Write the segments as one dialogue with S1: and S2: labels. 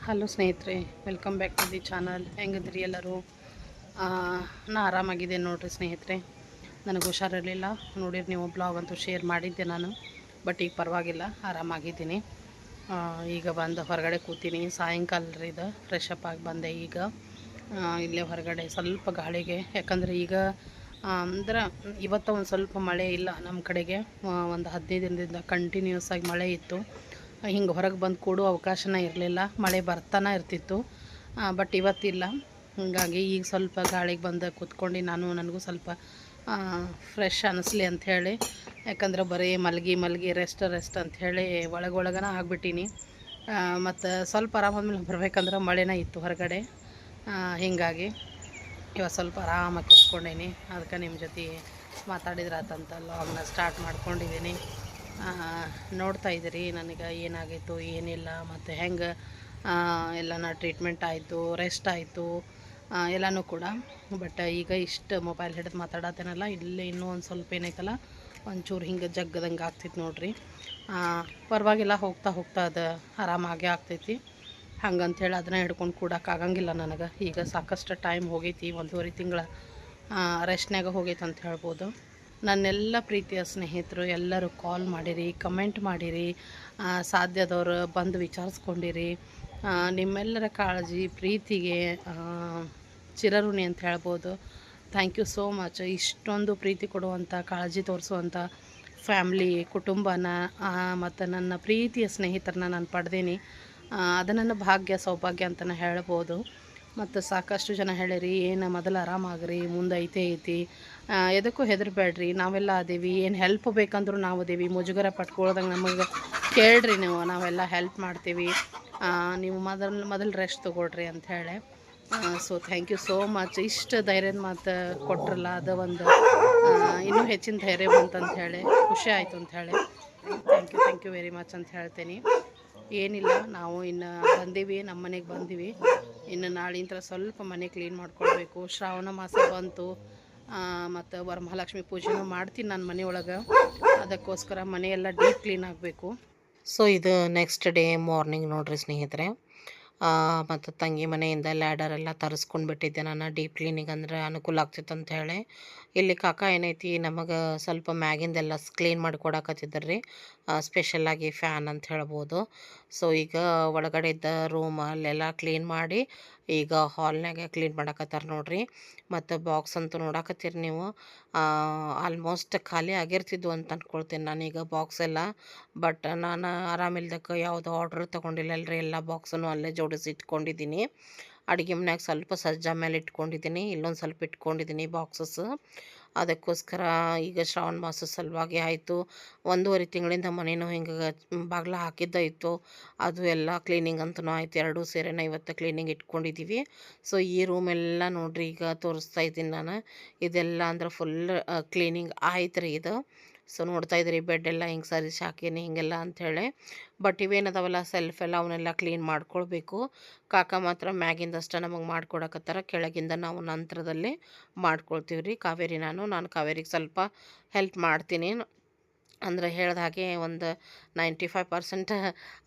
S1: Hello ಸ್ನೇಹಿತರೆ, welcome back to the channel. ಹೆಂಗಿದ್ರಿ ಎಲ್ಲರೂ? ನಾ ಆರಾಮಾಗಿದ್ದೇನೆ ನೋಡಿರಿ ಸ್ನೇಹಿತರೆ. ನನಗೆ ಹುಷಾರಿರಲಿಲ್ಲ, ನೋಡಿರಿ ನೀವು ಬ್ಲಾಗ್ ಅಂತೂ ಶೇರ್ ಮಾಡಿದ್ದೆ ನಾನು. ಬಟ್ ಈಗ ಪರವಾಗಿಲ್ಲ, ಆರಾಮಾಗಿದ್ದೀನಿ. ಈಗ ಬಂದು ಹೊರಗಡೆ ಕೂತೀನಿ. ಸಾಯಂಕಾಲ ರೀ ಇದು, ಫ್ರೆಶ್ ಅಪ್ ಆಗಿ ಬಂದೆ ಈಗ. ಇಲ್ಲೇ ಹೊರಗಡೆ ಸ್ವಲ್ಪ ಗಾಳಿಗೆ, ಯಾಕಂದರೆ ಈಗ ಅಂದ್ರೆ ಇವತ್ತು ಒಂದು ಸ್ವಲ್ಪ ಮಳೆ ಇಲ್ಲ ನಮ್ಮ ಕಡೆಗೆ. ಒಂದು 15 ದಿನದಿಂದ ಕಂಟಿನ್ಯೂಸ್ ಆಗಿ ಮಳೆ ಇತ್ತು. ಹಿಂಗೆ ಹೊರಗೆ ಬಂದು ಕೂಡೋ ಅವಕಾಶನೇ ಇರಲಿಲ್ಲ, ಮಳೆ ಬರ್ತಾನೆ ಇರ್ತಿತ್ತು. ಬಟ್ ಇವತ್ತಿಲ್ಲ. ಹೀಗಾಗಿ ಈಗ ಸ್ವಲ್ಪ ಗಾಳಿಗೆ ಬಂದು ಕೂತ್ಕೊಂಡು ನನಗೂ ಸ್ವಲ್ಪ ಫ್ರೆಶ್ ಅನ್ನಿಸ್ಲಿ ಅಂಥೇಳಿ. ಯಾಕಂದ್ರೆ ಬರೀ ಮಲಗಿ ರೆಸ್ಟ್ ಅಂಥೇಳಿ ಒಳಗೊಳಗನ ಆಗಿಬಿಟ್ಟೀನಿ. ಮತ್ತು ಸ್ವಲ್ಪ ಆರಾಮಾದ್ಮೇಲೆ ಬರ್ಬೇಕಂದ್ರೆ ಮಳೆನೇ ಇತ್ತು ಹೊರಗಡೆ. ಹೀಗಾಗಿ ಇವಾಗ ಸ್ವಲ್ಪ ಆರಾಮಾಗಿ ಕೂತ್ಕೊಂಡೀನಿ. ಅದಕ್ಕೆ ನಿಮ್ಮ ಜೊತೆ ಮಾತಾಡಿದ್ರಾತಂತ ಲಾಗ್ನ ಸ್ಟಾರ್ಟ್ ಮಾಡ್ಕೊಂಡಿದ್ದೀನಿ. ನೋಡ್ತಾ ಇದ್ದೀರಿ ನನಗೆ ಏನಾಗಿತ್ತು ಏನಿಲ್ಲ, ಮತ್ತು ಹೆಂಗೆ ಎಲ್ಲನ ಟ್ರೀಟ್ಮೆಂಟ್ ಆಯಿತು, ರೆಸ್ಟ್ ಆಯಿತು, ಎಲ್ಲನೂ ಕೂಡ. ಬಟ್ ಈಗ ಇಷ್ಟು ಮೊಬೈಲ್ ಹಿಡಿದು ಮಾತಾಡತ್ತೇನಲ್ಲ, ಇಲ್ಲೇ ಇನ್ನೂ ಒಂದು ಸ್ವಲ್ಪ ಏನೈತಲ್ಲ, ಒಂಚೂರು ಹಿಂಗೆ ಜಗ್ಗದಂಗೆ ಆಗ್ತೈತಿ ನೋಡ್ರಿ. ಪರವಾಗಿಲ್ಲ, ಹೋಗ್ತಾ ಅದು ಆರಾಮಾಗೇ ಆಗ್ತೈತಿ. ಹಂಗಂಥೇಳಿ ಅದನ್ನ ಹಿಡ್ಕೊಂಡು ಕೂಡೋಕ್ಕಾಗಂಗಿಲ್ಲ ನನಗೆ. ಈಗ ಸಾಕಷ್ಟು ಟೈಮ್ ಹೋಗೈತಿ, 1.5 ತಿಂಗಳ ರೆಸ್ಟ್ನಾಗ ಹೋಗೈತೆ ಅಂತ ಹೇಳ್ಬೋದು. ನನ್ನೆಲ್ಲ ಪ್ರೀತಿಯ ಸ್ನೇಹಿತರು ಎಲ್ಲರೂ ಕಾಲ್ ಮಾಡಿರಿ, ಕಮೆಂಟ್ ಮಾಡಿರಿ, ಸಾಧ್ಯದವರು ಬಂದು ವಿಚಾರಿಸ್ಕೊಂಡಿರಿ. ನಿಮ್ಮೆಲ್ಲರ ಕಾಳಜಿ ಪ್ರೀತಿಗೆ ಚಿರಋಣಿ ಅಂತ ಹೇಳ್ಬೋದು. Thank you so much. ಇಷ್ಟೊಂದು ಪ್ರೀತಿ ಕೊಡುವಂಥ, ಕಾಳಜಿ ತೋರಿಸುವಂಥ ಫ್ಯಾಮ್ಲಿ, ಕುಟುಂಬನ ಮತ್ತು ನನ್ನ ಪ್ರೀತಿಯ ಸ್ನೇಹಿತರನ್ನ ನಾನು ಪಡೆದೀನಿ. ಅದು ನನ್ನ ಭಾಗ್ಯ, ಸೌಭಾಗ್ಯ ಅಂತಲೇ ಹೇಳ್ಬೋದು. ಮತ್ತು ಸಾಕಷ್ಟು ಜನ ಹೇಳಿರಿ, ಏನು ಮೊದಲು ಆರಾಮಾಗ್ರಿ, ಮುಂದೆ ಐತಿ, ಎದಕ್ಕೂ ಹೆದರಬೇಡ್ರಿ, ನಾವೆಲ್ಲ ಅದೇವಿ, ಏನು ಹೆಲ್ಪ್ ಬೇಕಂದ್ರೂ ನಾವು ಅದೇವಿ, ಮುಜುಗರ ಪಟ್ಕೊಳ್ದಂಗೆ ನಮಗೆ ಕೇಳ್ರಿ, ನಾವೆಲ್ಲ ಹೆಲ್ಪ್ ಮಾಡ್ತೀವಿ, ನೀವು ಮೊದಲು ರೆಸ್ಟ್ ತೊಗೊಳ್ರಿ ಅಂಥೇಳಿ. So thank you so much. ಇಷ್ಟು ಧೈರ್ಯದ ಮಾತು ಕೊಟ್ರಲ್ಲ, ಅದು ಒಂದು ಇನ್ನೂ ಹೆಚ್ಚಿನ ಧೈರ್ಯ ಬಂತಂತ ಹೇಳಿ, ಖುಷಿ ಆಯಿತು ಅಂಥೇಳಿ. ಥ್ಯಾಂಕ್ ಯು ವೆರಿ ಮಚ್ ಅಂತ ಹೇಳ್ತೀನಿ. ಏನಿಲ್ಲ, ನಾವು ಇನ್ನು ಬಂದೀವಿ, ನಮ್ಮ ಮನೆಗೆ ಬಂದೀವಿ. ಇನ್ನು ನಾಳಿಂದ ಸ್ವಲ್ಪ ಮನೆ ಕ್ಲೀನ್ ಮಾಡ್ಕೊಳ್ಬೇಕು. ಶ್ರಾವಣ ಮಾಸ ಬಂತು, ಮತ್ತು ವರಮಹಾಲಕ್ಷ್ಮಿ ಪೂಜೆನೂ ಮಾಡ್ತೀನಿ ನಾನು ಮನೆಯೊಳಗೆ. ಅದಕ್ಕೋಸ್ಕರ ಮನೆಯೆಲ್ಲ ಡೀಪ್ ಕ್ಲೀನ್ ಆಗಬೇಕು. ಸೊ ಇದು ನೆಕ್ಸ್ಟ್ ಡೇ ಮಾರ್ನಿಂಗ್ ನೋಡ್ರಿ ಸ್ನೇಹಿತರೆ. ಮತ್ತು ತಂಗಿ ಮನೆಯಿಂದ ಲ್ಯಾಡರೆಲ್ಲ ತರಿಸ್ಕೊಂಡು ಬಿಟ್ಟಿದ್ದೆ ನಾನು, ಡೀಪ್ ಕ್ಲೀನಿಂಗ್ ಅಂದರೆ ಅನುಕೂಲ ಆಗ್ತಿತ್ತು ಅಂತ ಹೇಳಿ. ಇಲ್ಲಿ ಕಾಕ ಏನೈತಿ, ನಮಗೆ ಸ್ವಲ್ಪ ಮ್ಯಾಗಿಂದೆಲ್ಲ ಕ್ಲೀನ್ ಮಾಡಿ ಕೊಡಕತ್ತಿದ್ದಾರೆ ರೀ, ಸ್ಪೆಷಲಾಗಿ ಫ್ಯಾನ್ ಅಂತ ಹೇಳ್ಬೋದು. ಸೊ ಈಗ ಒಳಗಡೆ ಇದ್ದ ರೂಮ್ ಅಲ್ಲೆಲ್ಲ ಕ್ಲೀನ್ ಮಾಡಿ, ಈಗ ಹಾಲ್ನಾಗ ಕ್ಲೀನ್ ಮಾಡಕತ್ತಾರೆ ನೋಡ್ರಿ. ಮತ್ತು ಬಾಕ್ಸ್ ಅಂತೂ ನೋಡಕತ್ತೀರಿ ನೀವು, ಆಲ್ಮೋಸ್ಟ್ ಖಾಲಿ ಆಗಿರ್ತಿದ್ವು ಅಂತ ಅಂದ್ಕೊಳ್ತೀನಿ ನಾನೀಗ ಬಾಕ್ಸ್ ಎಲ್ಲ. ಬಟ್ ನಾನು ಆರಾಮಿಲ್ದಕ್ಕೆ ಯಾವುದು ಆರ್ಡ್ರ್ ತೊಗೊಂಡಿಲ್ಲಲ್ರಿ, ಎಲ್ಲ ಬಾಕ್ಸನ್ನು ಅಲ್ಲೇ ಜೋಡಿಸಿ ಇಟ್ಕೊಂಡಿದ್ದೀನಿ. ಅಡುಗೆ ಮನ್ಯಾಗ ಸ್ವಲ್ಪ ಸಜ್ಜಾ ಮೇಲೆ ಇಟ್ಕೊಂಡಿದ್ದೀನಿ, ಇಲ್ಲೊಂದು ಸ್ವಲ್ಪ ಇಟ್ಕೊಂಡಿದ್ದೀನಿ ಬಾಕ್ಸಸ್. ಅದಕ್ಕೋಸ್ಕರ ಈಗ ಶ್ರಾವಣ ಮಾಸದ ಸಲುವಾಗಿ ಆಯಿತು. 1.5 ತಿಂಗಳಿಂದ ಮನೇನೂ ಹಿಂಗೆ ಬಾಗಿಲ ಹಾಕಿದ್ದ ಇತ್ತು, ಅದು ಎಲ್ಲ ಕ್ಲೀನಿಂಗ್ ಅಂತೂ ಆಯಿತು. 2 ಸೇರಿನ ಇವತ್ತು ಕ್ಲೀನಿಂಗ್ ಇಟ್ಕೊಂಡಿದ್ದೀವಿ. ಸೊ ಈ ರೂಮೆಲ್ಲ ನೋಡ್ರಿ ಈಗ ತೋರಿಸ್ತಾ ಇದ್ದೀನಿ ನಾನು. ಇದೆಲ್ಲ ಅಂದ್ರೆ ಫುಲ್ ಕ್ಲೀನಿಂಗ್ ಆಯ್ತು ರೀ ಇದು. ಸೊ ನೋಡ್ತಾ ಇದ್ದೀರಿ, ಬೆಡ್ಡೆಲ್ಲ ಹಿಂಗೆ ಸರಿಸಿ ಹಾಕೀನಿ ಹಿಂಗೆಲ್ಲ ಅಂಥೇಳಿ. ಬಟ್ ಇವೇನದಾವಲ್ಲ ಸೆಲ್ಫ್ ಎಲ್ಲ, ಅವನ್ನೆಲ್ಲ ಕ್ಲೀನ್ ಮಾಡ್ಕೊಳ್ಬೇಕು. ಕಾಕ ಮಾತ್ರ ಮ್ಯಾಗಿಂದಷ್ಟು ನಮಗೆ ಮಾಡ್ಕೊಡಕತ್ತಾರ, ಕೆಳಗಿಂದ ನಾವು ನಂತರದಲ್ಲಿ ಮಾಡ್ಕೊಳ್ತೀವಿ ರೀ. ನಾನು ಕಾವೇರಿಗೆ ಸ್ವಲ್ಪ ಹೆಲ್ಪ್ ಮಾಡ್ತೀನಿ. ಅಂದರೆ ಹೇಳ್ದ ಹಾಗೆ ಒಂದು 95%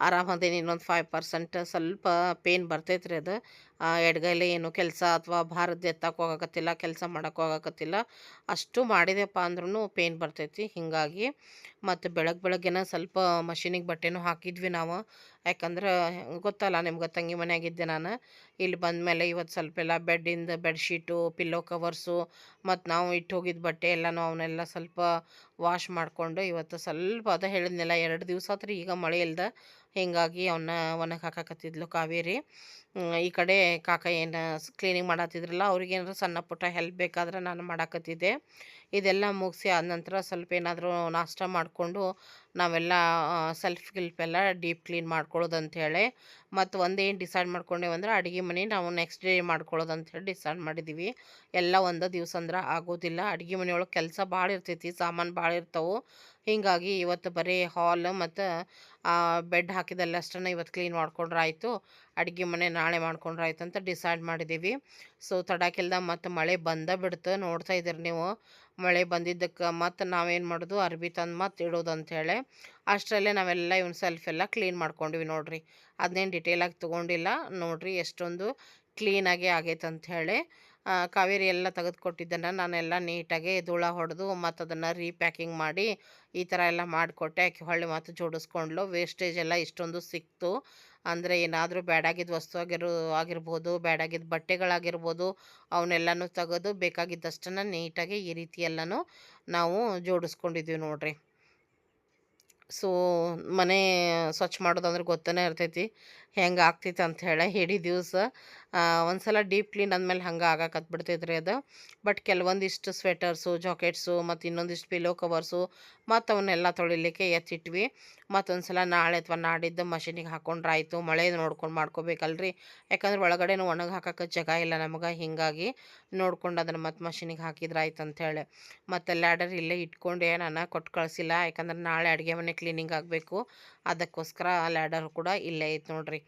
S1: ಆರಾಮದೇನಿ, ಇನ್ನೊಂದು 5% ಸ್ವಲ್ಪ ಪೇನ್ ಬರ್ತೈತೆ ರೀ. ಅದು ಎಡಗೈಲಿ ಏನು ಕೆಲಸ ಅಥವಾ ಭಾರದ್ದು ಎತ್ತಕ್ಕೆ ಹೋಗಕತ್ತಿಲ್ಲ, ಕೆಲಸ ಮಾಡೋಕ್ಕೆ ಹೋಗಕತ್ತಿಲ್ಲ, ಅಷ್ಟು ಮಾಡಿದೆಪ್ಪ ಅಂದ್ರೂ ಪೇನ್ ಬರ್ತೈತಿ. ಹೀಗಾಗಿ ಮತ್ತು ಬೆಳಗ್ಗೆನ ಸ್ವಲ್ಪ ಮಷೀನಿಗೆ ಬಟ್ಟೆನೂ ಹಾಕಿದ್ವಿ ನಾವು. ಯಾಕಂದ್ರೆ ಗೊತ್ತಲ್ಲ ನಿಮ್ಗೆ, ತಂಗಿ ಮನೆಯಾಗಿದ್ದೆ ನಾನು. ಇಲ್ಲಿ ಬಂದಮೇಲೆ ಇವತ್ತು ಸ್ವಲ್ಪ ಎಲ್ಲ ಬೆಡ್ಶೀಟು, ಪಿಲ್ಲೋ ಕವರ್ಸು, ಮತ್ತು ನಾವು ಇಟ್ಟು ಹೋಗಿದ್ದ ಬಟ್ಟೆ ಎಲ್ಲನೂ ಅವನ್ನೆಲ್ಲ ಸ್ವಲ್ಪ ವಾಶ್ ಮಾಡಿಕೊಂಡು ಇವತ್ತು ಸ್ವಲ್ಪ, ಅದ ಹೇಳಿದ್ನೆಲ್ಲ 2 ದಿವಸ ಆತ್ರಿ ಈಗ ಮಳೆ ಇಲ್ದ. ಹೀಗಾಗಿ ಅವನ್ನ ಒಣಗಿ ಹಾಕಕತ್ತಿದ್ಲು ಕಾವೇರಿ. ಈ ಕಡೆ ಕಾಕ ಏನು ಕ್ಲೀನಿಂಗ್ ಮಾಡತ್ತಿದ್ರಲ್ಲ, ಅವ್ರಿಗೇನಾದ್ರು ಸಣ್ಣ ಪುಟ್ಟ ಹೆಲ್ಪ್ ಬೇಕಾದ್ರೆ ನಾನು ಮಾಡಾಕತ್ತಿದ್ದೆ. ಇದೆಲ್ಲ ಮುಗಿಸಿ ಆದ ನಂತರ ಸ್ವಲ್ಪ ಏನಾದರೂ ನಾಷ್ಟ ಮಾಡಿಕೊಂಡು ನಾವೆಲ್ಲ ಗಿಲ್ಪ್ ಎಲ್ಲ ಡೀಪ್ ಕ್ಲೀನ್ ಮಾಡ್ಕೊಳ್ಳೋದು ಅಂಥೇಳಿ. ಮತ್ತು ಒಂದೇನು ಡಿಸೈಡ್ ಮಾಡ್ಕೊಂಡೇವಂದ್ರೆ, ಅಡುಗೆ ಮನೆ ನಾವು ನೆಕ್ಸ್ಟ್ ಡೇ ಮಾಡ್ಕೊಳ್ಳೋದು ಅಂಥೇಳಿ ಡಿಸೈಡ್ ಮಾಡಿದ್ದೀವಿ. ಎಲ್ಲ ಒಂದೇ ದಿವಸ ಅಂದ್ರೆ ಆಗೋದಿಲ್ಲ, ಅಡುಗೆ ಮನೆಯೊಳಗೆ ಕೆಲಸ ಭಾಳ ಇರ್ತೈತಿ, ಸಾಮಾನು ಭಾಳ ಇರ್ತಾವೆ. ಹೀಗಾಗಿ ಇವತ್ತು ಬರೀ ಹಾಲ್ ಮತ್ತು ಬೆಡ್ ಹಾಕಿದಲ್ಲಿ ಅಷ್ಟನ್ನು ಇವತ್ತು ಕ್ಲೀನ್ ಮಾಡ್ಕೊಂಡ್ರೆ ಆಯಿತು, ಅಡುಗೆ ಮನೆ ನಾಳೆ ಮಾಡ್ಕೊಂಡ್ರೆ ಆಯ್ತು ಅಂತ ಡಿಸೈಡ್ ಮಾಡಿದ್ದೀವಿ. ಸೊ ತಡಕಿಲ್ದ ಮತ್ತು ಮಳೆ ಬಿಡ್ತು, ನೋಡ್ತಾ ಇದ್ದೀರಿ ನೀವು. ಮಳೆ ಬಂದಿದ್ದಕ್ಕೆ ಮತ್ತು ನಾವೇನು ಮಾಡೋದು, ಅರ್ಬಿ ತಂದು ಮತ್ತು ಇಡೋದು ಅಂಥೇಳಿ ಅಷ್ಟರಲ್ಲೇ ನಾವೆಲ್ಲ ಇವನ್ ಸೆಲ್ಫ್ ಎಲ್ಲ ಕ್ಲೀನ್ ಮಾಡ್ಕೊಂಡ್ವಿ ನೋಡ್ರಿ. ಅದನ್ನೇನು ಡಿಟೇಲಾಗಿ ತೊಗೊಂಡಿಲ್ಲ ನೋಡ್ರಿ, ಎಷ್ಟೊಂದು ಕ್ಲೀನಾಗಿ ಆಗೈತೆ ಅಂಥೇಳಿ. ಕಾವೇರಿ ಎಲ್ಲ ತೆಗೆದುಕೊಟ್ಟಿದ್ದನ್ನು ನಾನೆಲ್ಲ ನೀಟಾಗಿ ಧೂಳ ಹೊಡೆದು ಮತ್ತು ಅದನ್ನು ರೀಪ್ಯಾಕಿಂಗ್ ಮಾಡಿ ಈ ಥರ ಎಲ್ಲ ಮಾಡಿಕೊಟ್ಟೆ. ಆಕೆ ಹೊಳ್ಳಿ ಮತ್ತು ಜೋಡಿಸ್ಕೊಂಡ್ಲು. ವೇಸ್ಟೇಜ್ ಎಲ್ಲ ಇಷ್ಟೊಂದು ಸಿಕ್ತು. ಅಂದರೆ ಏನಾದರೂ ಬ್ಯಾಡಾಗಿದ್ದ ವಸ್ತು ಆಗಿರ್ಬೋದು, ಬ್ಯಾಡಾಗಿದ್ದ ಬಟ್ಟೆಗಳಾಗಿರ್ಬೋದು, ಅವನ್ನೆಲ್ಲನೂ ತೆಗೆದು ಬೇಕಾಗಿದ್ದಷ್ಟನ್ನು ನೀಟಾಗಿ ಈ ರೀತಿ ಎಲ್ಲನೂ ನಾವು ಜೋಡಿಸ್ಕೊಂಡಿದ್ವಿ ನೋಡ್ರಿ. ಸೊ ಮನೆ ಸ್ವಚ್ಛ ಮಾಡೋದಂದ್ರೆ ಗೊತ್ತನೇ ಇರ್ತೈತಿ ಹೆಂಗೆ ಆಗ್ತೈತೆ ಅಂಥೇಳಿ. ಇಡೀ ದಿವಸ ಒಂದು ಸಲ ಡೀಪ್ ಕ್ಲೀನ್ ಅಂದಮೇಲೆ ಹಂಗೆ ಆಗಾಕತ್ಬಿಡ್ತೈತ್ರಿ ಅದು. ಬಟ್ ಕೆಲವೊಂದಿಷ್ಟು ಸ್ವೆಟರ್ಸು, ಜಾಕೆಟ್ಸು ಮತ್ತು ಇನ್ನೊಂದಿಷ್ಟು ಪಿಲೋ ಕವರ್ಸು ಮತ್ತು ಅವನ್ನೆಲ್ಲ ತೊಳಿಲಿಕ್ಕೆ ಎತ್ತಿಟ್ವಿ. ಮತ್ತೊಂದು ಸಲ ನಾಳೆ ಅಥವಾ ನಾಡಿದ್ದು ಮಷೀನಿಗೆ ಹಾಕ್ಕೊಂಡ್ರೆ ಆಯಿತು. ಮಳೆ ನೋಡ್ಕೊಂಡು ಮಾಡ್ಕೋಬೇಕಲ್ರಿ, ಯಾಕಂದ್ರೆ ಒಳಗಡೆನೂ ಒಣಗಿ ಹಾಕೋಕ್ಕೆ ಜಾಗ ಇಲ್ಲ ನಮಗೆ. ಹೀಗಾಗಿ ನೋಡ್ಕೊಂಡು ಅದನ್ನು ಮತ್ತೆ ಮಷೀನಿಗೆ ಹಾಕಿದ್ರೆ ಆಯ್ತು ಅಂಥೇಳಿ. ಮತ್ತು ಲ್ಯಾಡರ್ ಇಲ್ಲೇ ಇಟ್ಕೊಂಡೆ, ನಾನು ಕೊಟ್ಟು ಕಳಿಸಿಲ್ಲ, ಯಾಕಂದ್ರೆ ನಾಳೆ ಅಡುಗೆ ಮನೆ ಕ್ಲೀನಿಂಗ್ ಆಗಬೇಕು. ಅದಕ್ಕೋಸ್ಕರ ಲ್ಯಾಡರ್ ಕೂಡ ಇಲ್ಲೇ ಐತೆ ನೋಡ್ರಿ.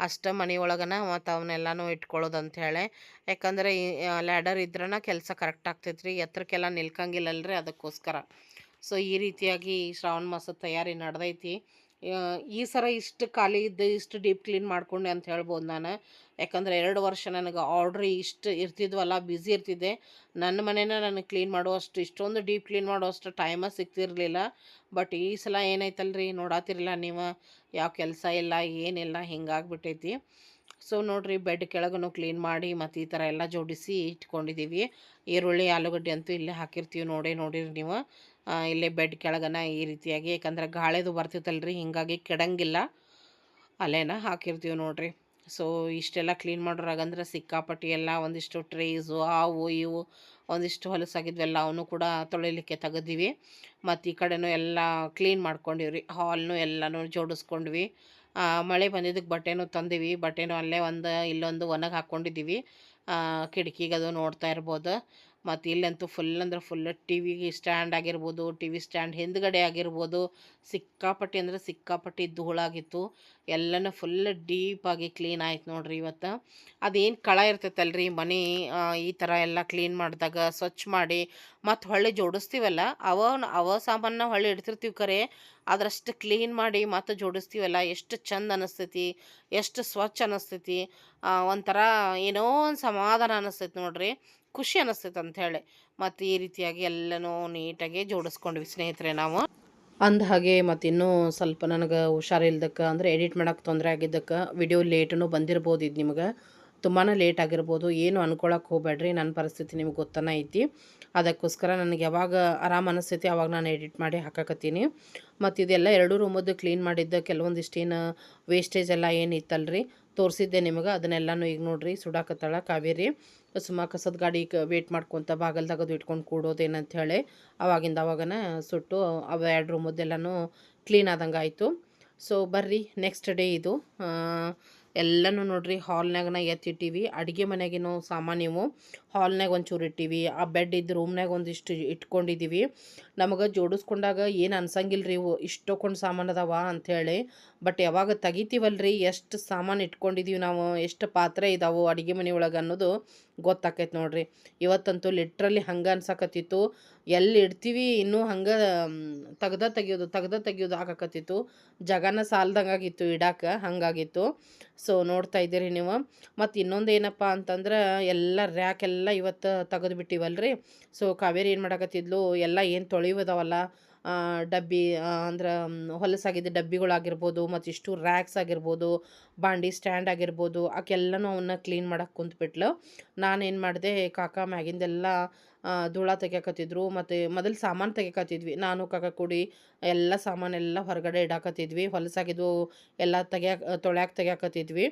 S1: ಅಷ್ಟು ಮನೆಯೊಳಗನ ಮತ್ತು ಅವನ್ನೆಲ್ಲನೂ ಇಟ್ಕೊಳ್ಳೋದು ಅಂಥೇಳಿ. ಯಾಕಂದರೆ ಈ ಲ್ಯಾಡರ್ ಇದ್ರನ ಕೆಲಸ ಕರೆಕ್ಟ್ ಆಗ್ತೈತ್ರಿ, ಎತ್ತರಕ್ಕೆಲ್ಲ ನಿಲ್ಕಂಗಿಲ್ಲಲ್ರಿ, ಅದಕ್ಕೋಸ್ಕರ. ಸೊ ಈ ರೀತಿಯಾಗಿ ಶ್ರಾವಣ ಮಾಸದ ತಯಾರಿ ನಡೆದೈತಿ. ಈ ಸರ ಇಷ್ಟು ಖಾಲಿ ಇದ್ದು ಇಷ್ಟು ಡೀಪ್ ಕ್ಲೀನ್ ಮಾಡ್ಕೊಂಡೆ ಅಂತ ಹೇಳ್ಬೋದು ನಾನು. ಯಾಕಂದರೆ 2 ವರ್ಷ ನನಗೆ ಆರ್ಡ್ರ್ ಇಷ್ಟು ಇರ್ತಿದ್ವಲ್ಲ, ಬ್ಯುಸಿ ಇರ್ತಿದ್ದೆ. ನನ್ನ ಮನೇನ ನನಗೆ ಕ್ಲೀನ್ ಮಾಡುವಷ್ಟು, ಇಷ್ಟೊಂದು ಡೀಪ್ ಕ್ಲೀನ್ ಮಾಡುವಷ್ಟು ಟೈಮ ಸಿಗ್ತಿರಲಿಲ್ಲ. ಬಟ್ ಈ ಸಲ ಏನಾಯ್ತಲ್ರಿ, ನೋಡಾತಿರಲ್ಲ ನೀವು, ಯಾವ ಕೆಲಸ ಇಲ್ಲ ಏನಿಲ್ಲ, ಹಿಂಗಾಗ್ಬಿಟ್ಟೈತಿ. ಸೊ ನೋಡಿರಿ, ಬೆಡ್ ಕೆಳಗೂ ಕ್ಲೀನ್ ಮಾಡಿ ಮತ್ತು ಈ ಥರ ಎಲ್ಲ ಜೋಡಿಸಿ ಇಟ್ಕೊಂಡಿದ್ದೀವಿ. ಈರುಳ್ಳಿ, ಆಲೂಗಡ್ಡೆ ಅಂತೂ ಇಲ್ಲೇ ಹಾಕಿರ್ತೀವಿ, ನೋಡಿರಿ ನೀವು. ಇಲ್ಲೇ ಬೆಡ್ ಕೆಳಗನ ಈ ರೀತಿಯಾಗಿ, ಯಾಕಂದ್ರೆ ಗಾಳೆದು ಬರ್ತೈತಲ್ರಿ, ಹೀಗಾಗಿ ಕೆಡಂಗಿಲ್ಲ, ಅಲ್ಲೇನ ಹಾಕಿರ್ತೀವಿ ನೋಡಿರಿ. ಸೊ ಇಷ್ಟೆಲ್ಲ ಕ್ಲೀನ್ ಮಾಡೋರಾಗಂದ್ರೆ ಸಿಕ್ಕಾಪಟ್ಟಿ ಎಲ್ಲ ಒಂದಿಷ್ಟು ಟ್ರೇಸು ಅವು ಇವು ಒಂದಿಷ್ಟು ಹೊಲಸಾಗಿದ್ವೆಲ್ಲ ಅವನು ಕೂಡ ತೊಳಿಲಿಕ್ಕೆ ತೆಗೆದಿವಿ. ಮತ್ತು ಈ ಕಡೆನೂ ಎಲ್ಲ ಕ್ಲೀನ್ ಮಾಡ್ಕೊಂಡಿವ್ರಿ. ಹಾಲ್ನು ಎಲ್ಲನೂ ಜೋಡಿಸ್ಕೊಂಡ್ವಿ. ಮಳೆ ಬಂದಿದ್ದಕ್ಕೆ ಬಟ್ಟೆನೂ ತಂದೀವಿ. ಬಟ್ಟೆನೂ ಅಲ್ಲೇ ಇಲ್ಲೊಂದು ಒಣಗಿ ಹಾಕ್ಕೊಂಡಿದ್ದೀವಿ. ಕಿಟಕಿಗೆ ಅದು ನೋಡ್ತಾ ಇರ್ಬೋದು. ಮತ್ತು ಇಲ್ಲಂತೂ ಫುಲ್ ಅಂದ್ರೆ ಫುಲ್ ಟಿ ವಿಗೆ ಸ್ಟ್ಯಾಂಡ್ ಆಗಿರ್ಬೋದು, ಟಿ ವಿ ಸ್ಟ್ಯಾಂಡ್ ಹಿಂದ್ಗಡೆ ಆಗಿರ್ಬೋದು, ಸಿಕ್ಕಾಪಟ್ಟಿ ಅಂದರೆ ಸಿಕ್ಕಾಪಟ್ಟಿ ಧೂಳಾಗಿತ್ತು. ಎಲ್ಲನೂ ಫುಲ್ ಡೀಪಾಗಿ ಕ್ಲೀನ್ ಆಯ್ತು ನೋಡ್ರಿ ಇವತ್ತು. ಅದೇನು ಕಳ ಇರ್ತೈತಲ್ರಿ ಮನೆ, ಈ ಥರ ಎಲ್ಲ ಕ್ಲೀನ್ ಮಾಡಿದಾಗ ಸ್ವಚ್ಛ ಮಾಡಿ ಮತ್ತು ಹೊಳ್ಳಿ ಜೋಡಿಸ್ತೀವಲ್ಲ, ಅವ ಸಾಮಾನ ಹೊಳ್ಳಿ ಇಡ್ತಿರ್ತೀವಿ ಖರೆ, ಅದರಷ್ಟು ಕ್ಲೀನ್ ಮಾಡಿ ಮತ್ತು ಜೋಡಿಸ್ತೀವಲ್ಲ, ಎಷ್ಟು ಚಂದ ಅನ್ನಿಸ್ತೈತಿ, ಎಷ್ಟು ಸ್ವಚ್ಛ ಅನ್ನಿಸ್ತೈತಿ. ಒಂಥರ ಏನೋ ಒಂದು ಸಮಾಧಾನ ಅನ್ನಿಸ್ತೈತಿ ನೋಡ್ರಿ, ಖುಷಿ ಅನ್ನಿಸ್ತೈತೆ ಅಂಥೇಳಿ. ಮತ್ತು ಈ ರೀತಿಯಾಗಿ ಎಲ್ಲನೂ ನೀಟಾಗಿ ಜೋಡಿಸ್ಕೊಂಡ್ವಿ ಸ್ನೇಹಿತರೆ ನಾವು. ಅಂದ ಹಾಗೆ ಮತ್ತು ಇನ್ನೂ ಸ್ವಲ್ಪ ನನಗೆ ಹುಷಾರಿಲ್ದಕ್ಕೆ, ಅಂದರೆ ಎಡಿಟ್ ಮಾಡೋಕ್ಕೆ ತೊಂದರೆ ಆಗಿದ್ದಕ್ಕೆ ವಿಡಿಯೋ ಲೇಟೂ ಬಂದಿರ್ಬೋದು. ಇದು ನಿಮಗೆ ತುಂಬಾ ಲೇಟ್ ಆಗಿರ್ಬೋದು, ಏನು ಅನ್ಕೊಳಕ್ಕೆ ಹೋಗ್ಬೇಡ್ರಿ, ನನ್ನ ಪರಿಸ್ಥಿತಿ ನಿಮ್ಗೆ ಗೊತ್ತನೇ ಐತಿ. ಅದಕ್ಕೋಸ್ಕರ ನನಗೆ ಯಾವಾಗ ಆರಾಮ ಅನಿಸ್ತೈತಿ ಆವಾಗ ನಾನು ಎಡಿಟ್ ಮಾಡಿ ಹಾಕಕತ್ತೀನಿ. ಮತ್ತು ಇದೆಲ್ಲ 2 ರೂಮದ್ದು ಕ್ಲೀನ್ ಮಾಡಿದ್ದ ಕೆಲವೊಂದಿಷ್ಟೇನು ವೇಸ್ಟೇಜ್ ಎಲ್ಲ ಏನಿತ್ತಲ್ರಿ ತೋರಿಸಿದ್ದೆ ನಿಮಗೆ, ಅದನ್ನೆಲ್ಲನೂ ಈಗ ನೋಡ್ರಿ ಸುಡಾಕತ್ತಾಳ ಕಾವೇರಿ. ಸುಮ್ಮ ಕಸದ ಗಾಡಿ ವೇಟ್ ಮಾಡ್ಕೊತ ಬಾಗಲ್ದಾಗದು ಇಟ್ಕೊಂಡು ಕೂಡೋದೇನಂತ ಹೇಳಿ ಅವಾಗಿಂದ ಅವಾಗನ ಸುಟ್ಟು ಅವು 2 ರೂಮದ್ದೆಲ್ಲನೂ ಕ್ಲೀನ್ ಆದಂಗೆ ಆಯಿತು. ಸೊ ಬರ್ರಿ ನೆಕ್ಸ್ಟ್ ಡೇ ಇದು. ಎಲ್ಲನೂ ನೋಡ್ರಿ ಹಾಲ್ನಾಗನ ಎತ್ತಿಟ್ಟಿವಿ. ಅಡುಗೆ ಮನೆಗಿನೂ ಸಾಮಾನ್ಯವು ಹಾಲ್ನಾಗ ಒಂಚೂರು ಇಟ್ಟಿವಿ. ಆ ಬೆಡ್ ಇದ್ದು ರೂಮ್ನಾಗ ಒಂದಿಷ್ಟು ಇಟ್ಕೊಂಡಿದ್ದೀವಿ. ನಮಗೆ ಜೋಡಿಸ್ಕೊಂಡಾಗ ಏನು ಅನ್ಸಂಗಿಲ್ಲ ರೀ, ಇವು ಇಷ್ಟೊಂದು ಸಾಮಾನು ಅದಾವ ಅಂಥೇಳಿ. ಬಟ್ ಯಾವಾಗ ತೆಗಿತೀವಲ್ರಿ, ಎಷ್ಟು ಸಾಮಾನು ಇಟ್ಕೊಂಡಿದ್ದೀವಿ ನಾವು, ಎಷ್ಟು ಪಾತ್ರೆ ಇದಾವೆ ಅಡುಗೆ ಮನೆಯೊಳಗೆ ಅನ್ನೋದು ಗೊತ್ತಾಕೈತೆ ನೋಡ್ರಿ. ಇವತ್ತಂತೂ ಲಿಟ್ರಲಿ ಹಂಗೆ ಅನ್ಸಕತ್ತಿತ್ತು, ಎಲ್ಲಿ ಇಡ್ತೀವಿ ಇನ್ನೂ ಹಂಗೆ ತೆಗಿಯೋದು ಆಗಾಕತ್ತಿತ್ತು. ಜಾಗನ ಸಾಲ್ದಂಗಾಗಿತ್ತು ಇಡಾಕ, ಹಂಗಾಗಿತ್ತು. ಸೊ ನೋಡ್ತಾ ಇದ್ದೀರಿ ನೀವು. ಮತ್ತು ಇನ್ನೊಂದು ಏನಪ್ಪ ಅಂತಂದ್ರೆ, ಎಲ್ಲ ರ್ಯಾಕ್ ಎಲ್ಲ ಇವತ್ತು ತೆಗೆದು ಬಿಟ್ಟಿವಲ್ರಿ. ಸೊ ಕಾವೇರಿ ಏನು ಮಾಡಕತ್ತಿದ್ಲು, ಎಲ್ಲ ಏನು ತೊಳೆಯೋದವಲ್ಲ ಡಬ್ಬಿ, ಅಂದ್ರೆ ಹೊಲಸಾಗಿದ್ದ ಡಬ್ಬಿಗಳಾಗಿರ್ಬೋದು, ಮತ್ತು ಇಷ್ಟು ರ್ಯಾಕ್ಸ್ ಆಗಿರ್ಬೋದು, ಬಾಂಡಿ ಸ್ಟ್ಯಾಂಡ್ ಆಗಿರ್ಬೋದು, ಆಕೆಲ್ಲನೂ ಅವನ್ನ ಕ್ಲೀನ್ ಮಾಡಕ್ಕೆ ಕುಂತ್ಬಿಟ್ಲು. ನಾನೇನು ಮಾಡಿದೆ, ಕಾಕ ಮ್ಯಾಗಿಂದೆಲ್ಲ ಧೂಳ ತೆಗಿಯಕತ್ತಿದ್ರು. ಮತ್ತು ಮೊದಲು ಸಾಮಾನು ತೆಗಿಯಕತ್ತಿದ್ವಿ, ನಾನು ಕಾಕ ಕೂಡಿ ಎಲ್ಲ ಸಾಮಾನೆಲ್ಲ ಹೊರಗಡೆ ಇಡಾಕತ್ತಿದ್ವಿ. ಹೊಲಸಾಗಿದ್ದು ಎಲ್ಲ ತೊಳ್ಯಾಕತ್ತಿದ್ವಿ.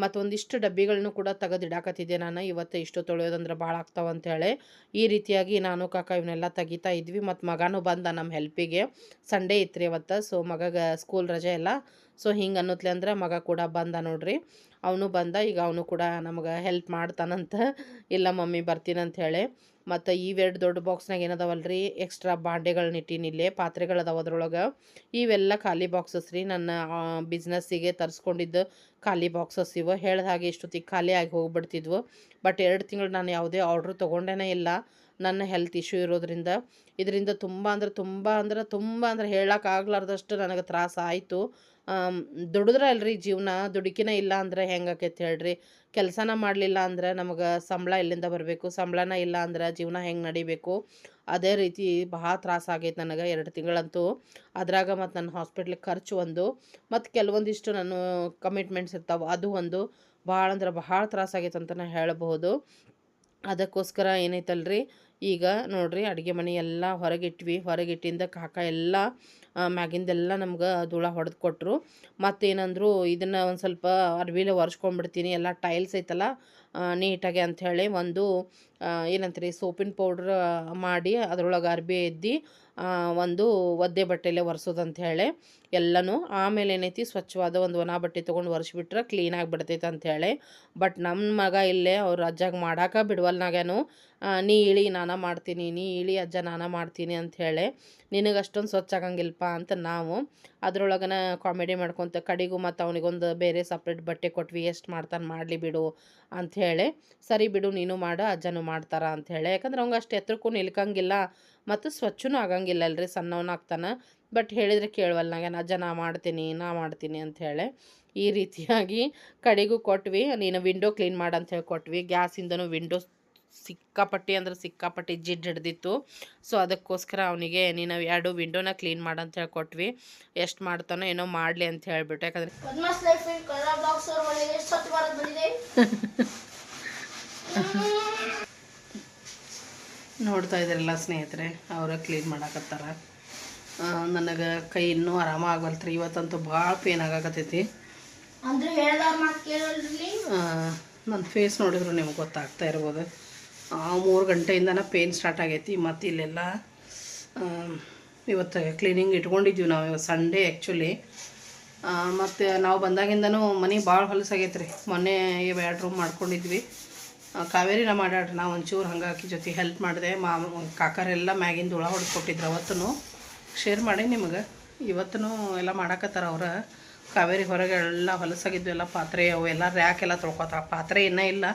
S1: ಮತ್ತು ಒಂದಿಷ್ಟು ಡಬ್ಬಿಗಳನ್ನೂ ಕೂಡ ತೆಗೆದು ಇಡಾಕತ್ತಿದ್ದೆ ನಾನು. ಇವತ್ತು ಇಷ್ಟು ತೊಳೆಯೋದಂದ್ರೆ ಭಾಳ ಆಗ್ತಾವಂತೇಳಿ ಈ ರೀತಿಯಾಗಿ ನಾನು ಕಾಕ ಇವನ್ನೆಲ್ಲ ತೆಗಿತಾ ಇದ್ವಿ. ಮತ್ತು ಮಗನೂ ಬಂದ ನಮ್ಮ ಹೆಲ್ಪಿಗೆ. ಸಂಡೇ ಇತ್ತು ರೀ ಅವತ್ತು. ಸೊ ಮಗಗೆ ಸ್ಕೂಲ್ ರಜೆ ಎಲ್ಲ, ಸೊ ಹಿಂಗೆ ಅನ್ನೋತ್ಲೆ ಅಂದ್ರೆ ಮಗ ಕೂಡ ಬಂದ ನೋಡ್ರಿ. ಅವನು ಬಂದ, ಈಗ ಅವನು ಕೂಡ ನಮಗೆ ಹೆಲ್ಪ್ ಮಾಡ್ತಾನಂತ. ಇಲ್ಲ ಮಮ್ಮಿ ಬರ್ತೀನಂತ ಹೇಳಿ. ಮತ್ತು ಇವೆರಡು ದೊಡ್ಡ ಬಾಕ್ಸ್ನಾಗ ಏನದಾವಲ್ರಿ ಎಕ್ಸ್ಟ್ರಾ ಬಾಂಡೆಗಳನ್ನ ಇಟ್ಟೀನಿಲ್ಲೇ, ಪಾತ್ರೆಗಳದಾವ ಅದ್ರೊಳಗೆ. ಇವೆಲ್ಲ ಖಾಲಿ ಬಾಕ್ಸಸ್ ರೀ, ನನ್ನ ಬಿಸ್ನೆಸ್ಸಿಗೆ ತರಿಸ್ಕೊಂಡಿದ್ದು ಖಾಲಿ ಬಾಕ್ಸಸ್ ಇವು. ಹೇಳ್ದ ಹಾಗೆ ಇಷ್ಟೊತ್ತಿಗೆ ಖಾಲಿ ಆಗಿ ಹೋಗ್ಬಿಡ್ತಿದ್ವು. ಬಟ್ 2 ತಿಂಗಳು ನಾನು ಯಾವುದೇ ಆರ್ಡ್ರ್ ತೊಗೊಂಡೇ ಇಲ್ಲ, ನನ್ನ ಹೆಲ್ತ್ ಇಶ್ಯೂ ಇರೋದ್ರಿಂದ. ಇದರಿಂದ ತುಂಬ ಅಂದ್ರೆ ಹೇಳೋಕ್ಕಾಗ್ಲಾರ್ದಷ್ಟು ನನಗೆ ತ್ರಾಸ ಆಯಿತು. ದುಡಿದ್ರೆ ಅಲ್ರಿ ಜೀವನ, ದುಡುಕಿನ ಇಲ್ಲ ಅಂದ್ರೆ ಹೆಂಗೆ ಆಕೈತೆ ಹೇಳ್ರಿ. ಕೆಲಸನ ಮಾಡಲಿಲ್ಲ ಅಂದ್ರೆ ನಮಗೆ ಸಂಬಳ ಎಲ್ಲಿಂದ ಬರಬೇಕು, ಸಂಬಳನ ಇಲ್ಲ ಅಂದ್ರೆ ಜೀವನ ಹೆಂಗೆ ನಡಿಬೇಕು. ಅದೇ ರೀತಿ ಭಾಳ ತ್ರಾಸ ಆಗೈತೆ ನನಗೆ 2 ತಿಂಗಳಂತೂ. ಅದ್ರಾಗ ಮತ್ತು ನನ್ನ ಹಾಸ್ಪಿಟ್ಲಿಗೆ ಖರ್ಚು ಒಂದು, ಮತ್ತು ಕೆಲವೊಂದಿಷ್ಟು ನಾನು ಕಮಿಟ್ಮೆಂಟ್ಸ್ ಇರ್ತಾವೆ ಅದು ಒಂದು. ಭಾಳ ಅಂದ್ರೆ ಭಾಳ ತ್ರಾಸಾಗೈತೆ ಅಂತಲೇ ಹೇಳಬಹುದು. ಅದಕ್ಕೋಸ್ಕರ ಏನೈತಲ್ರಿ, ಈಗ ನೋಡ್ರಿ ಅಡುಗೆ ಮನೆ ಎಲ್ಲ ಹೊರಗಿಟ್ವಿ. ಹೊರಗಿಟ್ಟಿಂದ ಕಾಕ ಎಲ್ಲ ಮ್ಯಾಗಿಂದೆಲ್ಲ ನಮ್ಗೆ ಧೂಳ ಹೊಡೆದು ಕೊಟ್ಟರು. ಮತ್ತೇನಂದ್ರು ಇದನ್ನು ಒಂದು ಸ್ವಲ್ಪ ಅರ್ವಿಲೆ ಒರೆಸ್ಕೊಂಡ್ಬಿಡ್ತೀನಿ, ಎಲ್ಲ ಟೈಲ್ಸ್ ಐತಲ್ಲ ನೀಟಾಗಿ ಅಂಥೇಳಿ ಒಂದು ಏನಂತೀರಿ ಸೋಪಿನ ಪೌಡ್ರ್ ಮಾಡಿ ಅದರೊಳಗೆ ಅರ್ಬಿ ಎದ್ದು ಒಂದು ಒದ್ದೆ ಬಟ್ಟೆಯಲ್ಲೇ ಒರೆಸೋದಂತ ಹೇಳಿ ಎಲ್ಲನೂ. ಆಮೇಲೆ ಏನೈತಿ ಸ್ವಚ್ಛವಾದ ಒಂದು ಒಣ ಬಟ್ಟೆ ತೊಗೊಂಡು ಒರೆಸ್ಬಿಟ್ರೆ ಕ್ಲೀನಾಗಿ ಬಿಡ್ತೈತೆ ಅಂಥೇಳಿ. ಬಟ್ ನಮ್ಮ ಮಗ ಇಲ್ಲೇ ಅವ್ರು ಅಜ್ಜಾಗ ಮಾಡಾಕ ಬಿಡವಲ್ನಾಗೇನು. ನೀ ಇಳಿ ನಾನ ಮಾಡ್ತೀನಿ, ನೀ ಇಳಿ ಅಜ್ಜ ನಾನ ಮಾಡ್ತೀನಿ ಅಂಥೇಳಿ. ನಿನಗೆ ಅಷ್ಟೊಂದು ಸ್ವಚ್ಛ ಆಗಂಗಿಲ್ಲಪ್ಪ ಅಂತ ನಾವು ಅದ್ರೊಳಗನ ಕಾಮಿಡಿ ಮಾಡ್ಕೊತ ಕಡೆಗೂ ಮತ್ತು ಅವನಿಗೊಂದು ಬೇರೆ ಸಪ್ರೇಟ್ ಬಟ್ಟೆ ಕೊಟ್ವಿ. ಎಷ್ಟು ಮಾಡ್ತಾನೆ ಮಾಡಲಿ ಬಿಡು ಅಂಥೇಳಿ. ಸರಿ ಬಿಡು ನೀನು ಮಾಡು ಅಜ್ಜನೂ ಮಾಡ್ತಾರ ಅಂಥೇಳಿ. ಯಾಕಂದ್ರೆ ಅವಂಗೆ ಅಷ್ಟು ಎತ್ತರಕ್ಕೂ ನಿಲ್ಕಂಗಿಲ್ಲ ಮತ್ತು ಸ್ವಚ್ಛನೂ ಆಗಂಗಿಲ್ಲ ಅಲ್ರಿ, ಸಣ್ಣವನಾಗ್ತಾನೆ. ಬಟ್ ಹೇಳಿದರೆ ಕೇಳವಲ್ಲ ನಾನು ಅಜ್ಜ ನಾ ಮಾಡ್ತೀನಿ ಅಂಥೇಳಿ. ಈ ರೀತಿಯಾಗಿ ಕಡೆಗೂ ಕೊಟ್ವಿ. ನೀನು ವಿಂಡೋ ಕ್ಲೀನ್ ಮಾಡು ಅಂಥೇಳಿ ಕೊಟ್ವಿ. ಗ್ಯಾಸಿಂದನೂ ವಿಂಡೋ ಸಿಕ್ಕಾಪಟ್ಟಿ ಜಿಡ್ ಹಿಡ್ದಿತ್ತು. ಸೊ ಅದಕ್ಕೋಸ್ಕರ ಅವನಿಗೆ ನೀನು 2 ವಿಂಡೋನ ಕ್ಲೀನ್ ಮಾಡು ಅಂಥೇಳಿ ಕೊಟ್ವಿ. ಎಷ್ಟು ಮಾಡ್ತಾನೋ ಏನೋ ಮಾಡಲಿ ಅಂತ ಹೇಳ್ಬಿಟ್ಟು. ಯಾಕಂದರೆ ನೋಡ್ತಾ ಇದ್ರಲ್ಲ ಸ್ನೇಹಿತರೆ, ಅವರ ಕ್ಲೀನ್ ಮಾಡಾಕತ್ತಾರ. ನನಗೆ ಕೈ ಇನ್ನೂ ಆರಾಮ ಆಗವಲ್ತ್ರಿ. ಇವತ್ತಂತೂ ಭಾಳ ಪೇನ್ ಆಗಾಕತ್ತೈತಿ. ನನ್ನ ಫೇಸ್ ನೋಡಿದ್ರು ನಿಮ್ಗೆ ಗೊತ್ತಾಗ್ತಾ ಇರ್ಬೋದು. 3 ಗಂಟೆಯಿಂದನೇ ಪೇನ್ ಸ್ಟಾರ್ಟ್ ಆಗೈತಿ. ಮತ್ತು ಇಲ್ಲೆಲ್ಲ ಇವತ್ತು ಕ್ಲೀನಿಂಗ್ ಇಟ್ಕೊಂಡಿದ್ವಿ ನಾವು. ಇವತ್ತು ಸಂಡೇ ಆ್ಯಕ್ಚುಲಿ. ಮತ್ತು ನಾವು ಬಂದಾಗಿಂದನೂ ಮನೆ ಭಾಳ ಹೊಲಸಾಗೈತೆ ರೀ. ಮೊನ್ನೆ 2 ರೂಮ್ ಮಾಡ್ಕೊಂಡಿದ್ವಿ. ಕಾವೇರಿನ ಮಾಡ್ಯಾಡ್ರಿ, ನಾವು ಒಂಚೂರು ಹಂಗಾಕಿ ಜೊತೆ ಹೆಲ್ಪ್ ಮಾಡಿದೆ. ಕಾಕರೆಲ್ಲ ಮ್ಯಾಗಿನ ಧೂಳ ಹೊಡೆದ್ಕೊಟ್ಟಿದ್ರು. ಅವತ್ತೂ ಶೇರ್ ಮಾಡಿ ನಿಮಗೆ. ಇವತ್ತೂ ಎಲ್ಲ ಮಾಡಾಕತ್ತಾರ ಅವ್ರ. ಕಾವೇರಿ ಹೊರಗೆ ಎಲ್ಲ ಹೊಲಸಾಗಿದ್ದು ಎಲ್ಲ ಪಾತ್ರೆ ಅವೆಲ್ಲ ರ್ಯಾಕ್ ಎಲ್ಲ ತೊಳ್ಕೊತಾರ. ಪಾತ್ರೆ ಇನ್ನೂ ಇಲ್ಲ,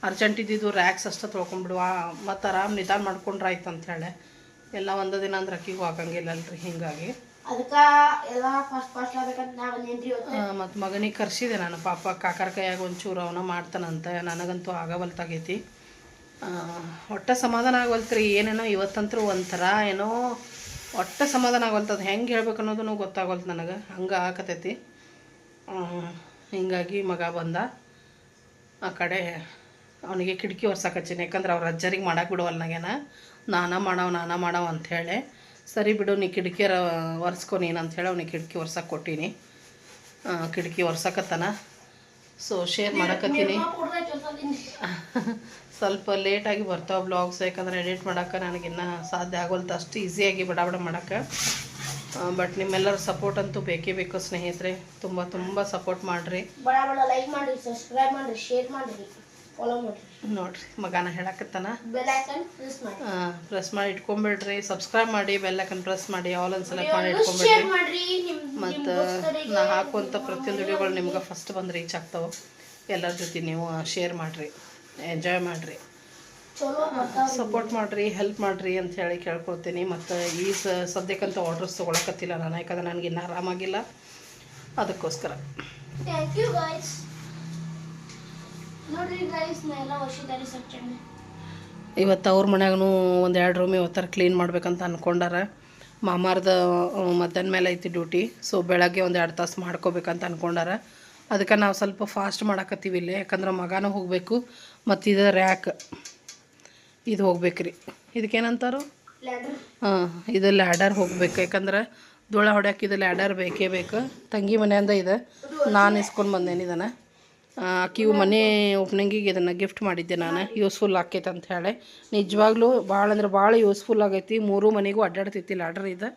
S1: ಅರ್ಜೆಂಟ್ ಇದ್ದಿದ್ದು ರ್ಯಾಕ್ಸ್ ಅಷ್ಟೇ ತೊಳ್ಕೊಂಬಿಡುವ, ಮತ್ತು ಆರಾಮ್ ನಿಧಾನ ಮಾಡ್ಕೊಂಡ್ರೆ ಆಯ್ತು ಅಂಥೇಳಿ. ಎಲ್ಲ ಒಂದು ದಿನ ಅಂದ್ರೆ ಅಕ್ಕಿಗೂ ಆಗಂಗಿಲ್ಲ ಅಲ್ರಿ. ಹೀಗಾಗಿ ಮತ್ತು ಮಗನಿಗೆ ಕರ್ಸಿದೆ ನಾನು. ಪಾಪ ಕಾಕರ ಕೈಯಾಗ ಒಂಚೂರು ಅವನ ಮಾಡ್ತಾನಂತ. ನನಗಂತೂ ಆಗವಲ್ತಾಗೈತಿ. ಒಟ್ಟು ಸಮಾಧಾನ ಆಗವಲ್ತ್ರಿ. ಏನೇನೋ ಇವತ್ತಂತೂ ಒಂಥರ ಏನೋ ಒಟ್ಟು ಸಮಾಧಾನ ಆಗವಲ್ತದ. ಹೆಂಗೆ ಹೇಳ್ಬೇಕು ಅನ್ನೋದೂ ಗೊತ್ತಾಗವಲ್ತು ನನಗೆ. ಹಂಗೆ ಆಗತೈತಿ. ಹೀಗಾಗಿ ಮಗ ಬಂದ. ಆ ಕಡೆ ಅವನಿಗೆ ಕಿಟಕಿ ಒರ್ಸಕಚ್ಚೀನಿ. ಯಾಕಂದ್ರೆ ಅವ್ರ ಅಜ್ಜರಿಗೆ ಮಾಡಕ್ಕೆ ಬಿಡುವಲ್ಲ ನನಗೇನ. ನಾನ ಮಾಡವ ಅಂಥೇಳಿ. ಸರಿ ಬಿಡು ನೀ ಕಿಟಕಿಯರ ಒರೆಸ್ಕೊ ನೀನು ಅಂಥೇಳಿ ಅವ್ನಿಗೆ ಕಿಟಕಿ ಒರ್ಸಕ್ಕೆ ಕೊಟ್ಟೀನಿ. ಕಿಟಕಿ ಒರ್ಸಕತ್ತಾನ. So share ಮಾಡಕತ್ತೀನಿ. ಸ್ವಲ್ಪ ಲೇಟಾಗಿ ಬರ್ತಾವೆ ಬ್ಲಾಗ್ಸ್, ಯಾಕಂದ್ರೆ ಎಡಿಟ್ ಮಾಡೋಕೆ ನನಗಿನ್ನ ಸಾಧ್ಯ ಆಗೋಲ್ತು ಅಷ್ಟು ಈಸಿಯಾಗಿ ಬಡ ಮಾಡೋಕ್ಕೆ. ಬಟ್ ನಿಮ್ಮೆಲ್ಲರ ಸಪೋರ್ಟ್ ಅಂತೂ ಬೇಕೇ ಬೇಕು ಸ್ನೇಹಿತರೆ. ತುಂಬ ಸಪೋರ್ಟ್ ಮಾಡಿರಿ.
S2: ಲೈಕ್ ಮಾಡಿ, ಸಬ್ಸ್ಕ್ರೈಬ್ ಮಾಡಿ, ಶೇರ್ ಮಾಡಿ, ಫಾಲೋ ಮಾಡಿ.
S1: ನೋಡ್ರಿ ಮಗನ ಹೇಳಕತ್ತಾನ, ಪ್ರೆಸ್ ಮಾಡಿ ಇಟ್ಕೊಂಬಿಡ್ರಿ. ಸಬ್ಸ್ಕ್ರೈಬ್ ಮಾಡಿ, ಬೆಲ್ ಐಕನ್ ಪ್ರೆಸ್ ಮಾಡಿ, ಆಲ್ ಅನ್ ಸೆಲೆಕ್ಟ್ ಮಾಡಿ ಇಟ್ಕೊಂಬಿಡ್ರಿ. ಮತ್ತು ನಾ ಹಾಕುವಂಥ ಪ್ರತಿಯೊಂದು ವಿಡಿಯೋಗಳು ನಿಮ್ಗೆ ಫಸ್ಟ್ ಬಂದು ರೀಚ್ ಆಗ್ತಾವೆ. ಎಲ್ಲರ ಜೊತೆ ನೀವು ಶೇರ್ ಮಾಡಿರಿ, ಎಂಜಾಯ್ ಮಾಡಿರಿ, ಸಪೋರ್ಟ್ ಮಾಡಿರಿ, ಹೆಲ್ಪ್ ಮಾಡಿರಿ ಅಂತ ಹೇಳಿ ಕೇಳ್ಕೊಳ್ತೀನಿ. ಮತ್ತು ಈ ಸದ್ಯಕ್ಕಂತೂ ಆರ್ಡರ್ಸ್ ತೊಗೊಳಕತ್ತಿಲ್ಲ ನಾನು, ಯಾಕಂದ್ರೆ ನನಗೆ ಇನ್ನೂ ಆರಾಮಾಗಿಲ್ಲ. ಅದಕ್ಕೋಸ್ಕರ
S2: ಥ್ಯಾಂಕ್ ಯು ಗೈಸ್. ನೋಡ್ರಿ ಗೈಸ್, ನಾ ಎಲ್ಲ ವರ್ಷಿದಾರಿ ಸಚ್ಚಣ್ಣೆ.
S1: ಇವತ್ತು ಅವ್ರ ಮನ್ಯಾಗೂ 1-2 ರೂಮ್ ಇವತ್ತರ ಕ್ಲೀನ್ ಮಾಡ್ಬೇಕಂತ ಅಂದ್ಕೊಂಡಾರ. ಮಾಮಾರ್ದ ಮಧ್ಯಾಹ್ನ ಮೇಲೆ ಐತಿ ಡ್ಯೂಟಿ. ಸೊ ಬೆಳಗ್ಗೆ 1-2 ತಾಸು ಮಾಡ್ಕೋಬೇಕಂತ ಅಂದ್ಕೊಂಡಾರ. ಅದಕ್ಕೆ ನಾವು ಸ್ವಲ್ಪ ಫಾಸ್ಟ್ ಮಾಡಾಕತ್ತೀವಿ ಇಲ್ಲಿ. ಯಾಕಂದ್ರೆ ಮಗನೂ ಹೋಗಬೇಕು, ಮತ್ತು ಇದು ರ್ಯಾಕ್ ಇದು ಹೋಗ್ಬೇಕು ರೀ. ಇದಕ್ಕೇನಂತಾರೋ ಇದು ಲ್ಯಾಡರ್ ಹೋಗ್ಬೇಕು. ಯಾಕಂದ್ರೆ ಧೂಳ ಹೊಡ್ಯಾಕೆ ಇದು ಲ್ಯಾಡರ್ ಬೇಕೇ ಬೇಕು. ತಂಗಿ ಮನೆಯಿಂದ ಇದೆ, ನಾನು ಇಸ್ಕೊಂಡು ಬಂದೇನಿ ಇದನ್ನು. ಆಕಿವು ಮನೆ ಓಪನಿಂಗಿಗೆ ಇದನ್ನು ಗಿಫ್ಟ್ ಮಾಡಿದ್ದೆ ನಾನು. ಯೂಸ್ಫುಲ್ ಆಕೈತೆ ಅಂತ ಹೇಳಿ. ನಿಜವಾಗ್ಲೂ ಭಾಳ ಅಂದ್ರೆ ಭಾಳ ಯೂಸ್ಫುಲ್ ಆಗೈತಿ. 3 ಮನೆಗೂ ಅಡ್ಡಾಡ್ತೈತಿ ಲ್ಯಾಡರ್ ಇದು.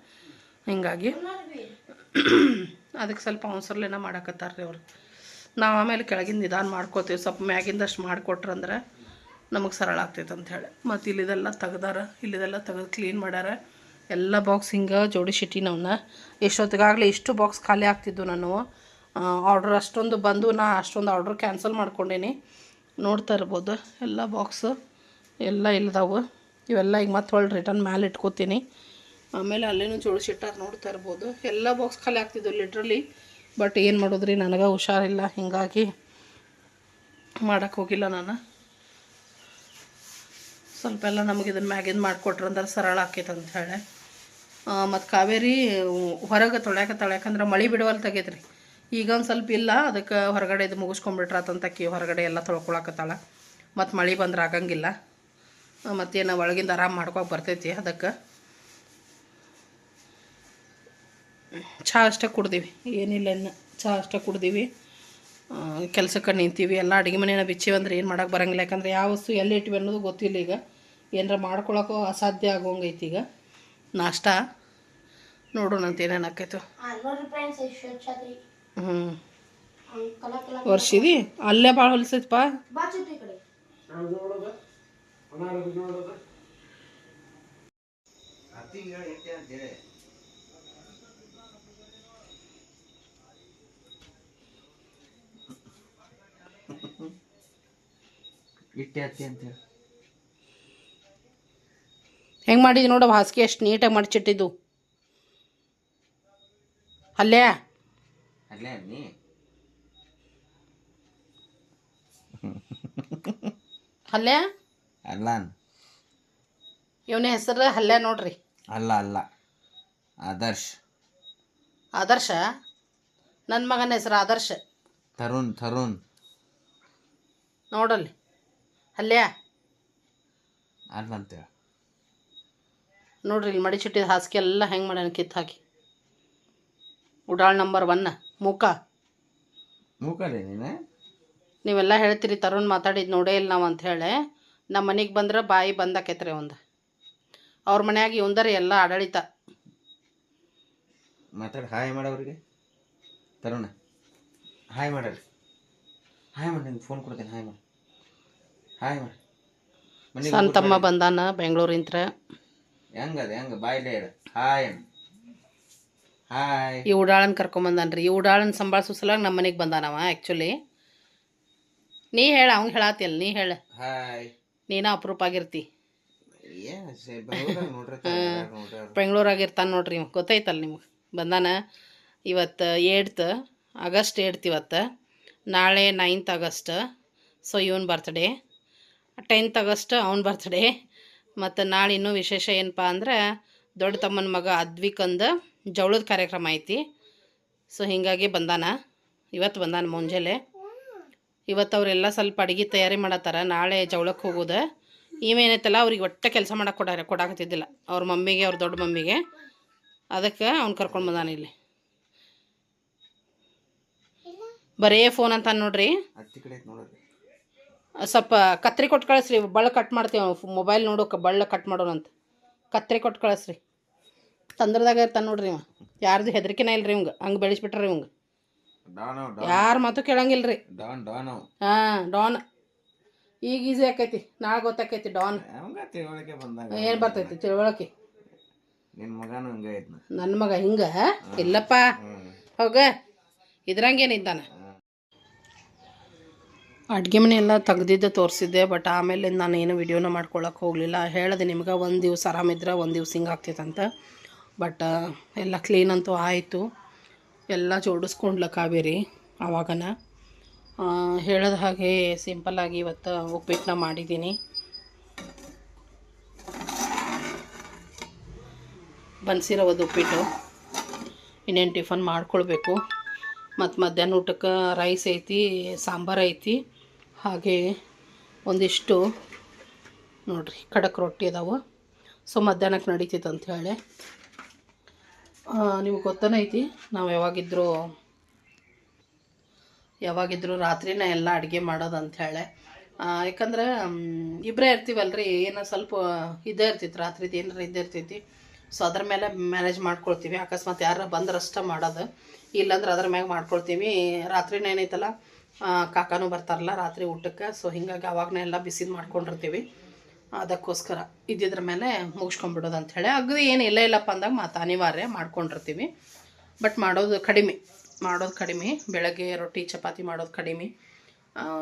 S1: ಹೀಗಾಗಿ ಅದಕ್ಕೆ ಸ್ವಲ್ಪ ಅವಸರಲೇನ ಮಾಡಕತ್ತಾರ ರೀ ಅವ್ರು. ನಾವು ಆಮೇಲೆ ಕೆಳಗಿಂದ ನಿಧಾನ ಮಾಡ್ಕೋತೀವಿ, ಸ್ವಲ್ಪ ಮ್ಯಾಗಿಂದಷ್ಟು ಮಾಡಿಕೊಟ್ರಂದ್ರೆ ನಮಗೆ ಸರಳ ಆಗ್ತೈತೆ ಅಂಥೇಳಿ. ಮತ್ತು ಇಲ್ಲಿದೆಲ್ಲ ತೆಗ್ದಾರ, ಇಲ್ಲಿದೆಲ್ಲ ತೆಗೆದು ಕ್ಲೀನ್ ಮಾಡ್ಯಾರ. ಎಲ್ಲ ಬಾಕ್ಸ್ ಹಿಂಗೆ ಜೋಡಿಸಿಟ್ಟಿ ನಾವನ್ನ. ಎಷ್ಟೊತ್ತಿಗಾಗಲೇ ಇಷ್ಟು ಬಾಕ್ಸ್ ಖಾಲಿ ಆಗ್ತಿದ್ದು ನಾನು. ಆರ್ಡ್ರ್ ಅಷ್ಟೊಂದು ಬಂದು ನಾ ಅಷ್ಟೊಂದು ಆರ್ಡ್ರ್ ಕ್ಯಾನ್ಸಲ್ ಮಾಡ್ಕೊಂಡೇನಿ. ನೋಡ್ತಾ ಇರ್ಬೋದು ಎಲ್ಲ ಬಾಕ್ಸು ಎಲ್ಲ ಇಲ್ಲದಾವು. ಇವೆಲ್ಲ ಈಗ ಮತ್ತೆ ಹೊಳ್ಳಿ ರಿಟರ್ನ್ ಮೇಲೆ ಇಟ್ಕೋತೀನಿ. ಆಮೇಲೆ ಅಲ್ಲೇನೂ ಜೋಡಿಸಿಟ್ಟಾರ ನೋಡ್ತಾ ಇರ್ಬೋದು. ಎಲ್ಲ ಬಾಕ್ಸ್ ಖಾಲಿ ಆಗ್ತಿದ್ದು ಲಿಟ್ರಲಿ. ಬಟ್ ಏನು ಮಾಡೋದ್ರಿ, ನನಗೆ ಹುಷಾರಿಲ್ಲ, ಹೀಗಾಗಿ ಮಾಡೋಕ್ಕೆ ಹೋಗಿಲ್ಲ ನಾನು. ಸ್ವಲ್ಪ ಎಲ್ಲ ನಮಗೆ ಇದನ್ನು ಮ್ಯಾಗಿಂದ ಮಾಡಿಕೊಟ್ರಂದ್ರೆ ಸರಳ ಆಕೈತೆ ಅಂತ ಹೇಳಿ. ಮತ್ತು ಕಾವೇರಿ ಹೊರಗೆ ತೊಳ್ಯಾಕಂದ್ರೆ ಮಳೆ ಬಿಡುವಲ್ಲಿ ತೆಗೈತ್ರಿ. ಈಗ ಒಂದು ಸ್ವಲ್ಪ ಇಲ್ಲ, ಅದಕ್ಕೆ ಹೊರಗಡೆ ಇದು ಮುಗಿಸ್ಕೊಂಡ್ಬಿಟ್ರಾತಂತಕ್ಕಿ ಹೊರಗಡೆ ಎಲ್ಲ ತೊಳ್ಕೊಳಕತ್ತಾಳ. ಮತ್ತು ಮಳೆ ಬಂದ್ರೆ ಆಗಂಗಿಲ್ಲ, ಮತ್ತೇನು ಒಳಗಿಂದ ಆರಾಮ್ ಮಾಡ್ಕೊಳಕ್ಕೆ ಬರ್ತೈತಿ. ಅದಕ್ಕೆ ಚಹಾ ಅಷ್ಟೇ ಕುಡ್ದೀವಿ, ಏನಿಲ್ಲ ಇನ್ನು ಚಹಾ ಅಷ್ಟೇ ಕುಡ್ದೀವಿ. ಕೆಲಸಕ್ಕೆ ನಿಂತೀವಿ. ಎಲ್ಲ ಅಡುಗೆ ಮನೇನ ಬಿಚ್ಚಿವಂದ್ರೆ ಏನು ಮಾಡೋಕ್ಕೆ ಬರೋಂಗಿಲ್ಲ, ಯಾಕಂದ್ರೆ ಯಾವ ವಸ್ತು ಎಲ್ಲಿ ಇಟ್ಟಿವಿ ಅನ್ನೋದು ಗೊತ್ತಿಲ್ಲ. ಈಗ ಏನಾರ ಮಾಡ್ಕೊಳಕ್ಕೂ ಅಸಾಧ್ಯ ಆಗೋಂಗೈತಿ. ಈಗ ನಾಷ್ಟ ನೋಡೋಣ ಅಂತ ಏನೇನು ಆಕೈತು. ವರ್ಷಿದಿ ಅಲ್ಲೇ ಭಾಳ ಹೊಲ್ಸೈತಪ್ಪ. ಹೆಂಗೆ ಮಾಡಿದ್ವಿ ನೋಡು, ಹಾಸಿಗೆ ಎಷ್ಟು ನೀಟಾಗಿ ಮಡಚಿಟ್ಟಿದ್ದು. ಅಲ್ಲೇ ಅಲ್ಲೇ
S3: ಅಲ್ಲ
S1: ಇವನ ಹೆಸರು ಹಲ್ಲೆ ನೋಡ್ರಿ.
S3: ಅಲ್ಲ ಆದರ್ಶ್.
S1: ಆದರ್ಶ? ನನ್ನ ಮಗನ ಹೆಸರು ಆದರ್ಶ.
S3: ತರುಣ್
S1: ನೋಡಲ್ಲಿ ಅಲ್ಲೇ
S3: ಅಲ್ಲ ಅಂತೇಳಿ
S1: ನೋಡ್ರಿ. ಇಲ್ಲಿ ಮಡಿಚಿಟ್ಟಿದ ಹಾಸಿಗೆ ಎಲ್ಲ ಹೆಂಗೆ ಮಾಡ್ಯಾನ ಕಿತ್ತು ಹಾಕಿ. ಉಡಾಳ್ ನಂಬರ್ 1
S3: ಮೂಕಲೆ ನೀನು.
S1: ನೀವೆಲ್ಲ ಹೇಳ್ತೀರಿ ತರುಣ್ ಮಾತಾಡಿದ್ದು ನೋಡೇ ಇಲ್ಲ ನಾವು ಅಂಥೇಳಿ. ನಮ್ಮ ಮನೆಗೆ ಬಂದ್ರೆ ಬಾಯಿ ಬಂದಾಕೈತ್ರಿ ಒಂದು. ಅವ್ರ ಮನ್ಯಾಗ ಇವಂದರಿ ಎಲ್ಲ ಆಡಳಿತ.
S3: ಮಾತಾಡಿ ಹಾಯ್ ಮಾಡವ್ರಿಗೆ. ತರುಣ ಹಾಯ್ ಮಾಡ್ರಿ. ಹಾಯ್ ಮಾಡಿ, ನಿಂಗೆ ಫೋನ್ ಕೊಡ್ತೀನಿ. ಹಾಯ್ ಮಾಡಿ.
S1: ಸಣ್ಣ ತಮ್ಮ ಬಂದಾನ ಬೆಂಗಳೂರಿಂತ್ರ.
S3: ಹೆಂಗೆ ಬಾಯ್ಲೇ ಹೇಳ ಹಾಯ್.
S1: ಈ ಉಡಾಳನ್ ಕರ್ಕೊಂಬಂದಾನ್ರಿ. ಈ ಉಡಾಳನ್ ಸಂಭಾಳಿಸೋ ಸಲುವಾಗಿ ನಮ್ಮ ಮನೆಗೆ ಬಂದಾನವ. ಆ್ಯಕ್ಚುಲಿ ನೀ ಹೇಳ, ಅವ್ನು ಹೇಳತ್ತಿಲ್ಲ, ನೀ ಹೇಳ.
S3: ಹಾಯ್.
S1: ನೀನ ಅಪರೂಪ ಆಗಿರ್ತಿ. ಬೆಂಗಳೂರಾಗಿರ್ತಾನೆ ನೋಡ್ರಿ ಇವ್, ಗೊತ್ತೈತಲ್ಲ ನಿಮ್ಗೆ. ಬಂದಾನ ಇವತ್ತು 8th ಆಗಸ್ಟ್ 8th ಇವತ್ತು. ನಾಳೆ 9th ಆಗಸ್ಟ್. ಸೊ ಇವನ್ ಬರ್ತ್ಡೇ. 10th ಆಗಸ್ಟ್ ಅವ್ನ ಬರ್ತ್ಡೇ. ಮತ್ತು ನಾಳೆ ಇನ್ನೂ ವಿಶೇಷ ಏನಪ್ಪ ಅಂದ್ರೆ ದೊಡ್ಡ ತಮ್ಮನ ಮಗ ಅದ್ವಿಕಂದು ಜವಳದ ಕಾರ್ಯಕ್ರಮ ಐತಿ. ಸೊ ಹೀಗಾಗಿ ಬಂದಾನ, ಇವತ್ತು ಬಂದಾನ ಮುಂಜಾನೆ. ಇವತ್ತು ಅವರೆಲ್ಲ ಸ್ವಲ್ಪ ಅಡುಗೆ ತಯಾರಿ ಮಾಡತ್ತಾರ, ನಾಳೆ ಜವಳಕ್ಕೆ ಹೋಗೋದು. ಇವೇನೈತಲ್ಲ ಅವ್ರಿಗೆ ಒಟ್ಟೆ ಕೆಲಸ ಮಾಡಕ್ಕೆ ಕೊಡಾಕತ್ತಿದ್ದಿಲ್ಲ ಅವ್ರ ಮಮ್ಮಿಗೆ, ಅವ್ರ ದೊಡ್ಡ ಮಮ್ಮಿಗೆ. ಅದಕ್ಕೆ ಅವ್ನು ಕರ್ಕೊಂಡು ಬಂದಾನ ಇಲ್ಲಿ. ಬರೇ ಫೋನ್ ಅಂತ ನೋಡ್ರಿ. ಸ್ವಲ್ಪ ಕತ್ರಿ ಕೊಟ್ಟು ಕಳಿಸ್ರಿ, ಬಳ್ಳ ಕಟ್ ಮಾಡ್ತೀವಿ. ಮೊಬೈಲ್ ನೋಡೋಕೆ ಬಳ್ಳ ಕಟ್ ಮಾಡೋಣಂತ ಕತ್ರಿ ಕೊಟ್ಟು ಕಳಿಸ್ರಿ. ತಂದ್ರದಾಗ ಇರ್ತಾನೆ ನೋಡ್ರಿ ಇವ. ಯಾರ್ದು ಹೆದರಿಕೆನೇ ಇಲ್ರಿ ಇವಂಗೆ, ಹಂಗೆ ಬೆಳೆಸ್ಬಿಟ್ರಿ ಇವಂಗೆ. ಯಾರ ಮಾತು ಕೇಳಂಗಿಲ್ರಿ. ಹಾಂ, ಡಾನ್. ಈಗ ಈಸಿ ಆಕೈತಿ, ನಾಳೆ ಗೊತ್ತಾಕೈತಿ ಡಾನ್ ಏನು ಬರ್ತೈತಿ ತಿಳುವಳಿಕೆ. ನನ್ನ ಮಗ ಹಿಂಗ ಇಲ್ಲಪ್ಪ, ಹೋಗ ಇದ್ರಂಗೇನಿದ್ದಾನೆ. ಅಡುಗೆ ಮನೆ ಎಲ್ಲ ತೆಗ್ದಿದ್ದೆ ತೋರಿಸಿದ್ದೆ. ಬಟ್ ಆಮೇಲೆ ನಾನು ಏನು ವಿಡಿಯೋನ ಮಾಡ್ಕೊಳಕ್ಕೆ ಹೋಗಲಿಲ್ಲ. ಹೇಳಿದೆ ನಿಮ್ಗೆ, ಒಂದು ದಿವ್ಸ ಆರಾಮಿದ್ರೆ ಒಂದು ದಿವ್ಸ ಹಿಂಗೆ ಆಗ್ತೈತಂತ. ಬಟ್ ಎಲ್ಲ ಕ್ಲೀನ್ ಅಂತೂ ಆಯಿತು. ಎಲ್ಲ ಜೋಡಿಸ್ಕೊಂಡ್ಲ ಕಾವೇರಿ ಆವಾಗನ. ಹೇಳಿದ ಹಾಗೆ ಸಿಂಪಲ್ಲಾಗಿ ಇವತ್ತು ಉಪ್ಪಿಟ್ಟನ್ನ ಮಾಡಿದ್ದೀನಿ. ಬನ್ಸಿರವದು ಉಪ್ಪಿಟ್ಟು. ಇನ್ನೇನು ಟಿಫನ್ ಮಾಡ್ಕೊಳ್ಬೇಕು. ಮತ್ತು ಮಧ್ಯಾಹ್ನ ಊಟಕ್ಕೆ ರೈಸ್ ಐತಿ, ಸಾಂಬಾರು ಐತಿ, ಹಾಗೆ ಒಂದಿಷ್ಟು ನೋಡ್ರಿ ಖಡಕ್ ರೊಟ್ಟಿ ಅದಾವೆ. ಸೊ ಮಧ್ಯಾಹ್ನಕ್ಕೆ ನಡೀತೈತೆ ಅಂಥೇಳಿ. ನಿಮ್ಗೆ ಗೊತ್ತನೈತಿ ನಾವು ಯಾವಾಗಿದ್ರೂ ರಾತ್ರಿನ ಎಲ್ಲ ಅಡುಗೆ ಮಾಡೋದು ಅಂಥೇಳಿ. ಯಾಕಂದ್ರೆ ಇಬ್ಬರೇ ಇರ್ತೀವಲ್ರಿ, ಏನೋ ಸ್ವಲ್ಪ ಇದ್ದೇ ಇರ್ತೈತಿ, ರಾತ್ರಿದು ಏನಾರ ಇದ್ದೇ ಇರ್ತೈತಿ. ಸೊ ಅದ್ರ ಮೇಲೆ ಮ್ಯಾನೇಜ್ ಮಾಡ್ಕೊಳ್ತೀವಿ. ಅಕಸ್ಮಾತ್ ಯಾರು ಬಂದ್ರಷ್ಟ ಮಾಡೋದು, ಇಲ್ಲಾಂದ್ರೆ ಅದ್ರ ಮ್ಯಾಗ ಮಾಡ್ಕೊಳ್ತೀವಿ. ರಾತ್ರಿನೇ ಏನೈತಲ್ಲ ಕಾಕಾನೂ ಬರ್ತಾರಲ್ಲ ರಾತ್ರಿ ಊಟಕ್ಕೆ. ಸೊ ಹಿಂಗಾಗಿ ಅವಾಗನೇ ಎಲ್ಲ ಬಿಸಿದು ಮಾಡ್ಕೊಂಡಿರ್ತೀವಿ. ಅದಕ್ಕೋಸ್ಕರ ಇದ್ದಿದ್ರ ಮೇಲೆ ಮುಗಿಸ್ಕೊಂಡ್ಬಿಡೋದು ಅಂಥೇಳಿ. ಅಗದಿ ಏನು ಇಲ್ಲಪ್ಪ ಅಂದಾಗ ಮತ್ತು ಅನಿವಾರ್ಯ ಮಾಡ್ಕೊಂಡಿರ್ತೀವಿ. ಬಟ್ ಮಾಡೋದು ಕಡಿಮೆ. ಬೆಳಗ್ಗೆ ರೊಟ್ಟಿ ಚಪಾತಿ ಮಾಡೋದು ಕಡಿಮೆ,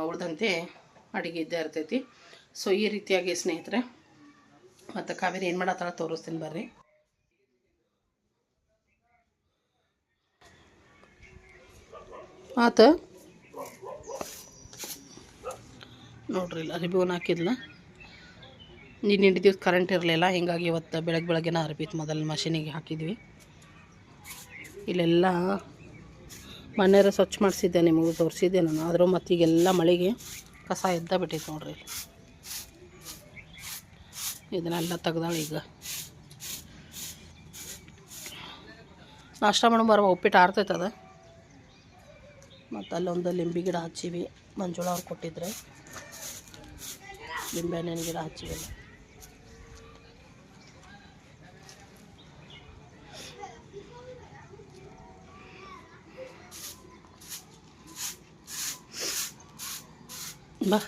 S1: ಉಳಿದಂತೆ ಅಡುಗೆ ಇದ್ದೇ ಇರ್ತೈತಿ. ಸೊ ಈ ರೀತಿಯಾಗಿ ಸ್ನೇಹಿತರೆ, ಮತ್ತು ಕಾವೇರಿ ಏನು ಮಾಡತ್ತಾಳ ತೋರಿಸ್ತೀನಿ ಬರ್ರಿ. ಆತ ನೋಡ್ರಿ, ಇಲ್ಲ ಅರಿಬಿನ ಹಾಕಿದ್ಲ. ನೀನು ಹಿಡಿದಿದ್ದು ಕರೆಂಟ್ ಇರಲಿಲ್ಲ, ಹೀಗಾಗಿ ಇವತ್ತು ಬೆಳಗ್ಗೆನ ಅರಿಬಿತ್ತು. ಮೊದಲು ಮಷೀನಿಗೆ ಹಾಕಿದ್ವಿ. ಇಲ್ಲೆಲ್ಲ ಮನೆಯರ ಸ್ವಚ್ಛ ಮಾಡಿಸಿದ್ದೆ, ನಿಮಗೂ ತೋರಿಸಿದ್ದೆ ನಾನು. ಆದರೂ ಮತ್ತೀಗೆಲ್ಲ ಮಳೆಗೆ ಕಸ ಎದ್ದ ಬಿಟ್ಟಿತ್ತು ನೋಡ್ರಿ. ಇದನ್ನೆಲ್ಲ ತೆಗ್ದಾಳೆ ಈಗ. ನಾಷ್ಟ ಮಾಡೋ ಬರುವ ಉಪ್ಪಿಟ್ಟು ಆರ್ತೈತದ. ಮತ್ತು ಅಲ್ಲೊಂದು ಲಿಂಬೆ ಗಿಡ ಹಚ್ಚಿವಿ, ಮಂಜುಳ ಅವ್ರು ಕೊಟ್ಟಿದ್ರೆ. ಲಿಂಬೆ ಹಣ್ಣಿನ ಗಿಡ ಹಚ್ಚಿವಿಲ್ಲ. ಬಾ